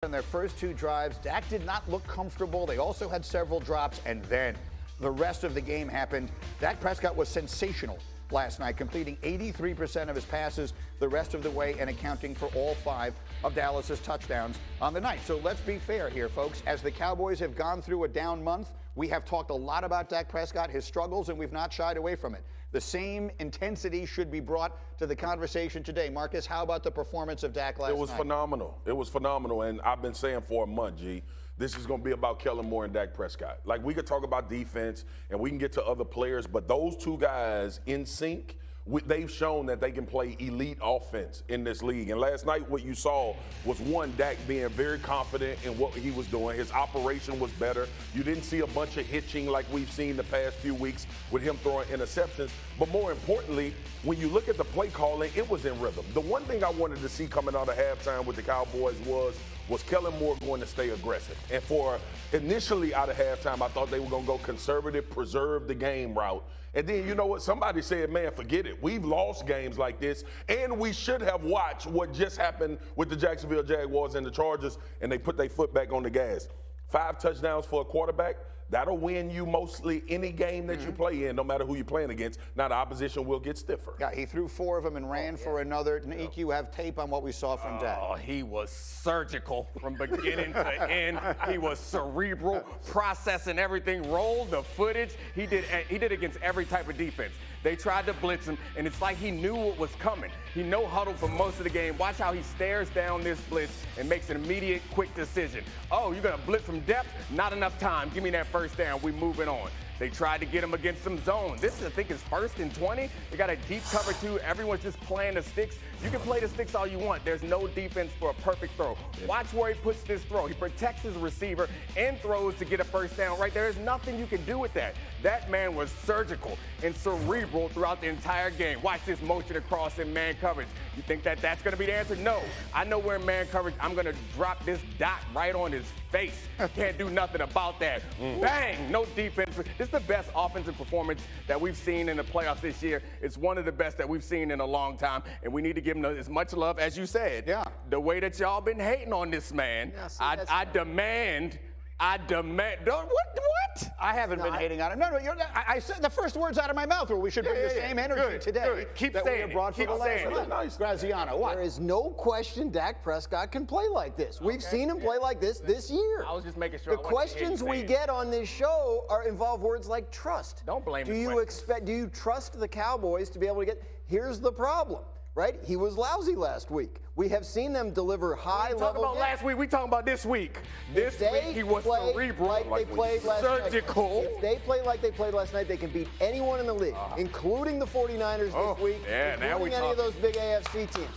in their first 2 drives. Dak did not look comfortable. They also had several drops, and then the rest of the game happened. Dak Prescott was sensational last night, completing 83% of his passes the rest of the way and accounting for all 5 of Dallas's touchdowns on the night. So let's be fair here, folks. As the Cowboys have gone through a down month, we have talked a lot about Dak Prescott, his struggles, and we've not shied away from it. The same intensity should be brought to the conversation today. Marcus, how about the performance of Dak last night? It was phenomenal. It was phenomenal, and I've been saying for a month, G, this is going to be about Kellen Moore and Dak Prescott. Like, we could talk about defense, and we can get to other players, but those 2 guys in sync, they've shown that they can play elite offense in this league. And last night, what you saw was, one, Dak being very confident in what he was doing. His operation was better. You didn't see a bunch of hitching like we've seen the past few weeks with him throwing interceptions. But more importantly, when you look at the play calling, it was in rhythm. The one thing I wanted to see coming out of halftime with the Cowboys was Kellen Moore going to stay aggressive. And for initially out of halftime, I thought they were going to go conservative, preserve the game route. And then, you know what? Somebody said, man, forget it. We've lost games like this, and we should have watched what just happened with the Jacksonville Jaguars and the Chargers, and they put their foot back on the gas. 5 touchdowns for a quarterback. That'll win you mostly any game that you play in, no matter who you're playing against. Now, the opposition will get stiffer. Yeah, he threw 4 of them and ran for another. Nick, you have tape on what we saw from Dak. Oh, he was surgical from beginning to end. He was cerebral, processing everything, rolled the footage. He did against every type of defense. They tried to blitz him, and it's like he knew what was coming. He no huddled for most of the game. Watch how he stares down this blitz and makes an immediate, quick decision. Oh, you're going to blitz from depth? Not enough time. Give me that first down. We moving on. They tried to get him against some zone. This is, I think, is 1st and 20. They got a deep cover 2. Everyone's just playing the sticks. You can play the sticks all you want. There's no defense for a perfect throw. Watch where he puts this throw. He protects his receiver and throws to get a first down right there. There's nothing you can do with that. That man was surgical and cerebral throughout the entire game. Watch this motion across in man coverage. You think that that's going to be the answer? No. I know we're in man coverage. I'm going to drop this dot right on his face. Can't do nothing about that. Bang! No defense. This is the best offensive performance that we've seen in the playoffs this year. It's one of the best that we've seen in a long time, and we need to give him as much love as you said. Yeah. The way that y'all been hating on this man, Yeah, see, I demand. What? I haven't been hating on him. No, I said the first words out of my mouth were we should bring the same energy today Keep that saying we have brought for Keep the last saying month. Nice. Graziano, what? There is no question Dak Prescott can play like this. We've seen him play like this year. I was just making sure. The questions we get on this show involve words like trust. Don't blame Do the you questions. do you trust the Cowboys to be able to get? Here's the problem, right? He was lousy last week. We have seen them deliver high level. Talking about last week, we talking about this week. This week he was cerebral, like they played last surgical. night. If they play like they played last night, they can beat anyone in the league, including the 49ers this week, including any of those big AFC teams.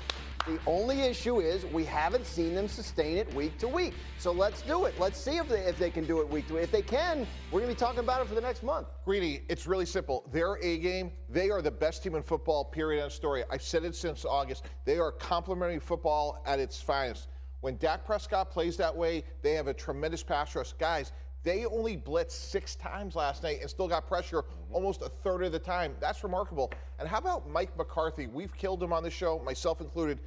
The only issue is we haven't seen them sustain it week to week. So let's do it. Let's see if they can do it week to week. If they can, we're going to be talking about it for the next month. Greeny, it's really simple. Their A game, they are the best team in football, period, end story. I've said it since August. They are complementary football at its finest. When Dak Prescott plays that way, they have a tremendous pass rush. Guys, they only blitzed 6 times last night and still got pressure almost a third of the time. That's remarkable. And how about Mike McCarthy? We've killed him on the show, myself included.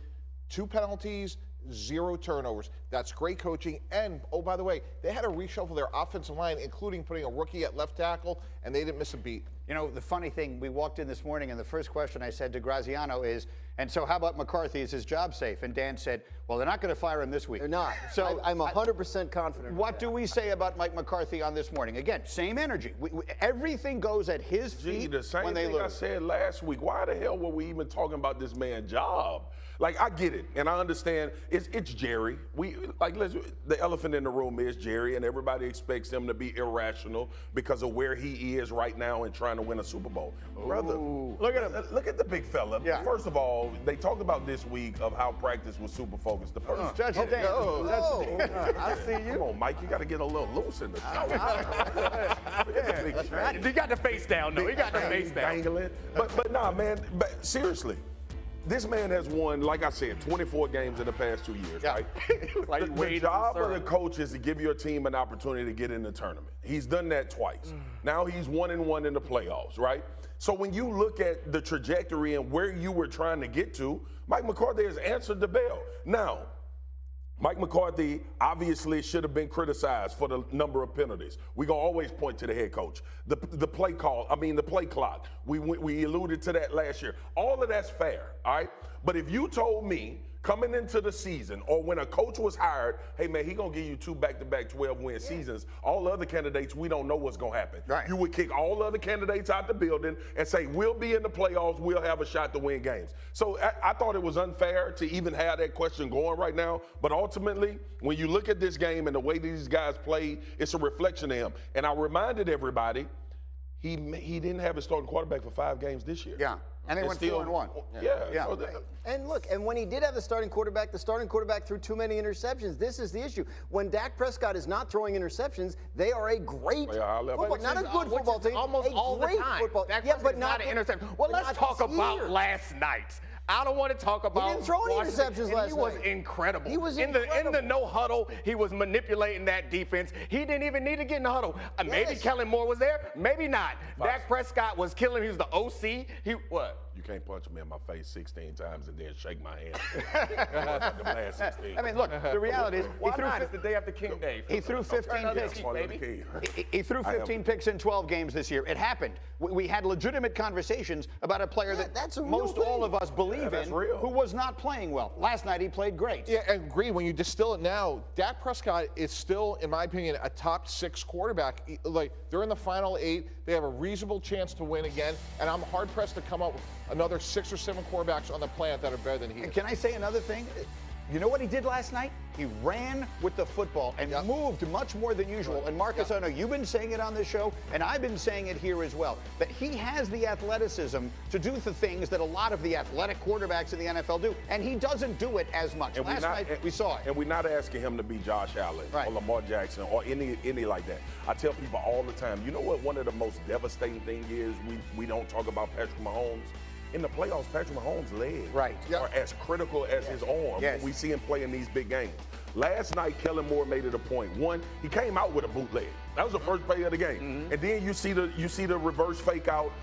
2 penalties, 0 turnovers. That's great coaching. And, oh, by the way, they had to reshuffle their offensive line, including putting a rookie at left tackle, and they didn't miss a beat. You know, the funny thing, we walked in this morning, and the first question I said to Graziano is, and so how about McCarthy? Is his job safe? And Dan said, well, they're not going to fire him this week. They're not. So I'm 100% confident. What do we say about Mike McCarthy on this morning? Again, same energy. Everything goes at his feet the same when they thing lose. I said last week. Why the hell were we even talking about this man's job? Like, I get it, and I understand it's Jerry. The elephant in the room is Jerry, and everybody expects him to be irrational because of where he is right now and trying to win a Super Bowl. Brother, look at him. Look at the big fella. Yeah. First of all, they talked about this week of how practice was super focused. The first Judge it, Dan. I see you. Come on, Mike, you got to get a little loose in the You got the face down, though. He got the face down. Dangling. But nah, man, but seriously. This man has won, like I said, 24 games in the past 2 years, right? The job of the coach is to give your team an opportunity to get in the tournament. He's done that twice. Now he's 1-1 in the playoffs, right? So when you look at the trajectory and where you were trying to get to, Mike McCarthy has answered the bell. Now, Mike McCarthy obviously should have been criticized for the number of penalties. We're going to always point to the head coach. The play the play clock. We alluded to that last year. All of that's fair, all right? But if you told me coming into the season or when a coach was hired, hey, man, he going to give you 2 back-to-back 12-win seasons, all other candidates, we don't know what's going to happen. Right. You would kick all other candidates out the building and say, we'll be in the playoffs, we'll have a shot to win games. So I thought it was unfair to even have that question going right now. But ultimately, when you look at this game and the way these guys play, it's a reflection of him. And I reminded everybody, he didn't have his starting quarterback for 5 games this year. Yeah. And they went 4-1. Yeah. And look, and when he did have the starting quarterback threw too many interceptions. This is the issue. When Dak Prescott is not throwing interceptions, they are a great football, not a good football team, almost all the time. Football. Dak Prescott is not an interception. Well, let's talk about last night. I don't want to talk about. He didn't throw any interceptions last night. He was incredible. He was in the no huddle. He was manipulating that defense. He didn't even need to get in the huddle. Maybe Kellen Moore was there. Maybe not. Dak Prescott was killing. He was the OC. You can't punch me in my face 16 times and then shake my hand. The last 16. I mean, look, the reality is why not? It's the day after King Day. He threw 15 picks. He threw 15 picks in 12 games this year. It happened. We had legitimate conversations about a player that most all of us believe in, who was not playing well. Last night he played great. Yeah, and agree. When you distill it now, Dak Prescott is still, in my opinion, a top 6 quarterback. Like, they're in the final 8. They have a reasonable chance to win again, and I'm hard-pressed to come up with another 6 or 7 quarterbacks on the planet that are better than he is. And can I say another thing? You know what he did last night? He ran with the football and moved much more than usual. And Marcus, I know you've been saying it on this show, and I've been saying it here as well, that he has the athleticism to do the things that a lot of the athletic quarterbacks in the NFL do, and he doesn't do it as much. And last night we saw it. And we're not asking him to be Josh Allen or Lamar Jackson or any like that. I tell people all the time, you know what one of the most devastating things is? We don't talk about Patrick Mahomes. In the playoffs, Patrick Mahomes' legs are as critical as his arm when we see him play in these big games. Last night, Kellen Moore made it a point. One, he came out with a bootleg. That was the first play of the game. And then you see the reverse fake out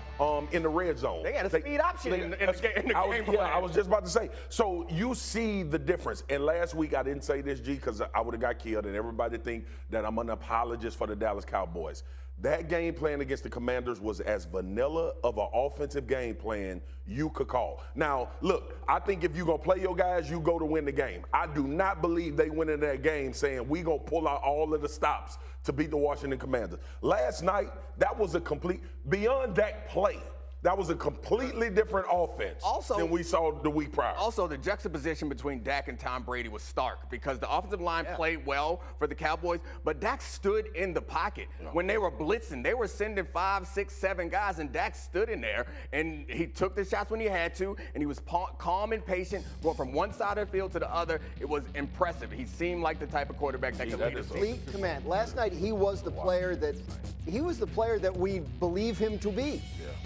in the red zone. They had a speed option in the game. I was just about to say. So you see the difference. And last week, I didn't say this, G, because I would have got killed, and everybody think that I'm an apologist for the Dallas Cowboys. That game plan against the Commanders was as vanilla of an offensive game plan you could call. Now, look, I think if you're going to play your guys, you go to win the game. I do not believe they went in that game saying we going to pull out all of the stops to beat the Washington Commanders. Last night, that was a complete, beyond that play, that was a completely different offense than we saw the week prior. Also, the juxtaposition between Dak and Tom Brady was stark because the offensive line played well for the Cowboys, but Dak stood in the pocket. When they were blitzing, they were sending 5, 6, 7 guys, and Dak stood in there, and he took the shots when he had to, and he was calm and patient, going from one side of the field to the other. It was impressive. He seemed like the type of quarterback that could lead a team. Complete command. Last night, he was the player that we believe him to be.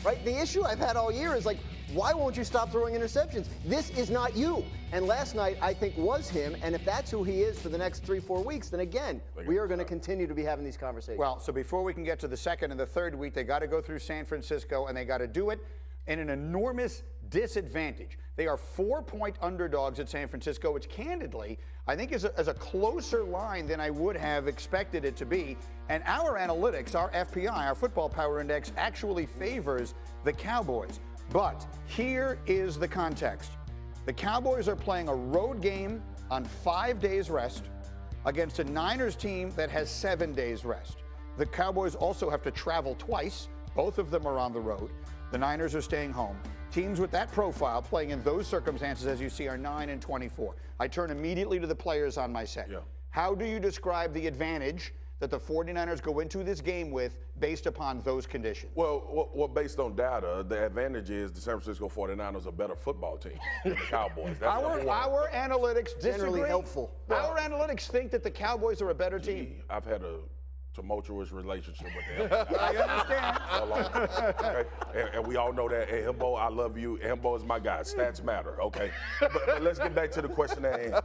Right? The issue I've had all year is like, why won't you stop throwing interceptions? This is not you. And last night, I think, was him. And if that's who he is for the next 3-4 weeks, then again, we are going to continue to be having these conversations. Well, so before we can get to the second and the third week, they got to go through San Francisco, and they got to do it in an enormous disadvantage. They are 4-point underdogs at San Francisco, which candidly, I think is a closer line than I would have expected it to be. And our analytics, our FPI, our Football Power Index, actually favors the Cowboys. But here is the context. The Cowboys are playing a road game on 5 days rest against a Niners team that has 7 days rest. The Cowboys also have to travel twice. Both of them are on the road. The Niners are staying home. Teams with that profile playing in those circumstances, as you see, are 9-24. I turn immediately to the players on my set. How do you describe the advantage that the 49ers go into this game with based upon those conditions? Well, based on data, the advantage is the San Francisco 49ers are a better football team than the Cowboys. That's our analytics disagree. Generally helpful. Our analytics think that the Cowboys are a better team. I've had a tumultuous relationship with them. I understand. Okay? And we all know that. And Himbo, I love you. Himbo is my guy. Stats matter, okay? But let's get back to the question at hand.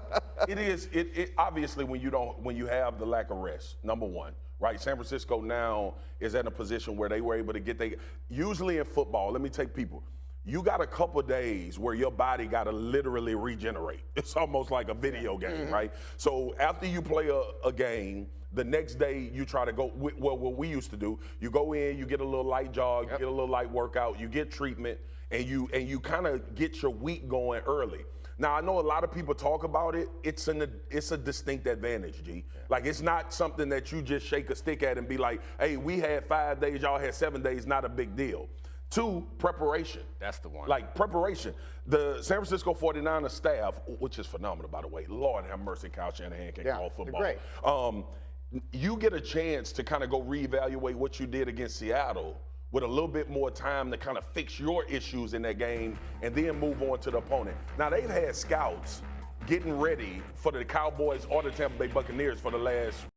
It obviously when you have the lack of rest, number one, right? San Francisco now is in a position where they were able to get usually in football, let me take people. you got a couple days where your body got to literally regenerate. It's almost like a video game, right? So after you play a game, the next day you try to go, well, what we used to do, you go in, you get a little light jog, you get a little light workout, you get treatment, and you kind of get your week going early. Now, I know a lot of people talk about it. It's a distinct advantage, G. Like, it's not something that you just shake a stick at and be like, hey, we had 5 days, y'all had 7 days, not a big deal. 2, preparation. That's the one. Like, preparation. The San Francisco 49ers staff, which is phenomenal, by the way. Lord have mercy, Kyle Shanahan can call football. Great. You get a chance to kind of go reevaluate what you did against Seattle with a little bit more time to kind of fix your issues in that game and then move on to the opponent. Now, they've had scouts getting ready for the Cowboys or the Tampa Bay Buccaneers for the last